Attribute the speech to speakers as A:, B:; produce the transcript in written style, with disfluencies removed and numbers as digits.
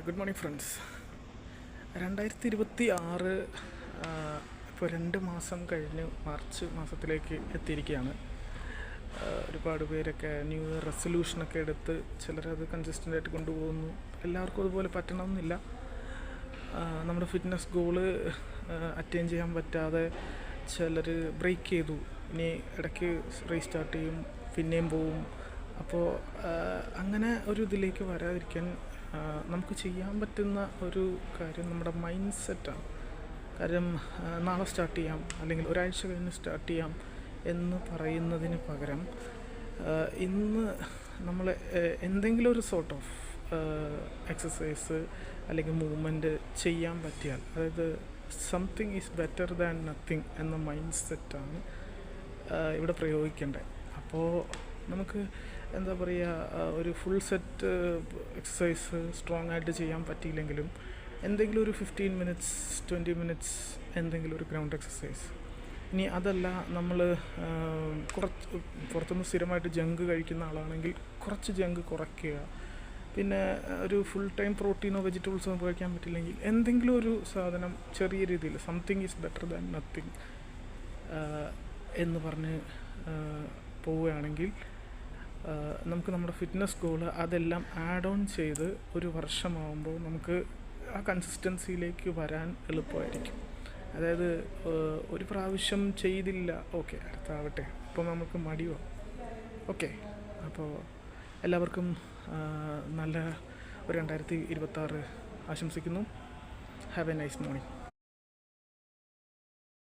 A: Good morning friends. 2026 ഇപ്പോൾ 2 മാസം കഴിഞ്ഞ് മാർച്ച് മാസത്തിലേക്ക് എത്തിയിരിക്കുകയാണ്. ഒരുപാട് പേരൊക്കെ ന്യൂ ഇയർ റെസൊല്യൂഷനൊക്കെ എടുത്ത് ചിലരത് കൺസിസ്റ്റൻ്റായിട്ട് കൊണ്ടുപോകുന്നു. എല്ലാവർക്കും അതുപോലെ പറ്റണമെന്നില്ല. നമ്മുടെ ഫിറ്റ്നസ് ഗോള് അറ്റൈൻ ചെയ്യാൻ പറ്റാതെ ചിലർ ബ്രേക്ക് ചെയ്തു. ഇനി ഇടയ്ക്ക് റീസ്റ്റാർട്ട് ചെയ്യും, പിന്നെയും പോവും. അപ്പോൾ അങ്ങനെ ഒരു ഇതിലേക്ക് വരാതിരിക്കാൻ നമുക്ക് ചെയ്യാൻ പറ്റുന്ന ഒരു കാര്യം നമ്മുടെ മൈൻഡ് സെറ്റാണ്. കാര്യം നാളെ സ്റ്റാർട്ട് ചെയ്യാം, അല്ലെങ്കിൽ ഒരാഴ്ച കഴിഞ്ഞ് സ്റ്റാർട്ട് ചെയ്യാം എന്ന് പറയുന്നതിന് പകരം ഇന്ന് നമ്മൾ എന്തെങ്കിലും ഒരു സോർട്ട് ഓഫ് എക്സസൈസ് അല്ലെങ്കിൽ മൂവ്മെൻറ്റ് ചെയ്യാൻ പറ്റിയാൽ, അതായത് something is better than nothing എന്ന മൈൻഡ് സെറ്റാണ് ഇവിടെ പ്രയോഗിക്കേണ്ടത്. അപ്പോൾ നമുക്ക് എന്താ പറയുക, ഒരു ഫുൾ സെറ്റ് എക്സസൈസ് സ്ട്രോങ് ആയിട്ട് ചെയ്യാൻ പറ്റിയില്ലെങ്കിലും എന്തെങ്കിലും ഒരു 15 മിനിറ്റ്സ് 20 മിനിറ്റ്സ് എന്തെങ്കിലും ഒരു ഗ്രൗണ്ട് എക്സസൈസ്. ഇനി അതല്ല, നമ്മൾ പുറത്തുനിന്ന് സ്ഥിരമായിട്ട് ജങ്ക് കഴിക്കുന്ന ആളാണെങ്കിൽ കുറച്ച് ജങ്ക് കുറയ്ക്കുക. പിന്നെ ഒരു ഫുൾ ടൈം പ്രോട്ടീനോ വെജിറ്റബിൾസോ കഴിക്കാൻ പറ്റില്ലെങ്കിൽ എന്തെങ്കിലും ഒരു സാധനം ചെറിയ രീതിയിൽ something is better than nothing എന്ന് പറഞ്ഞ് പോവുകയാണെങ്കിൽ നമുക്ക് നമ്മുടെ ഫിറ്റ്നസ് ഗോള് അതെല്ലാം ആഡ് ഓൺ ചെയ്ത് ഒരു വർഷമാകുമ്പോൾ നമുക്ക് ആ കൺസിസ്റ്റൻസിയിലേക്ക് വരാൻ എളുപ്പമായിരിക്കും. അതായത് ഒരു പ്രാവശ്യം ചെയ്തില്ല, ഓക്കെ അടുത്താവട്ടെ, അപ്പോൾ നമുക്ക് മടിയോ. ഓക്കെ, അപ്പോൾ എല്ലാവർക്കും നല്ല ഒരു 2026 ആശംസിക്കുന്നു. Have A nice morning.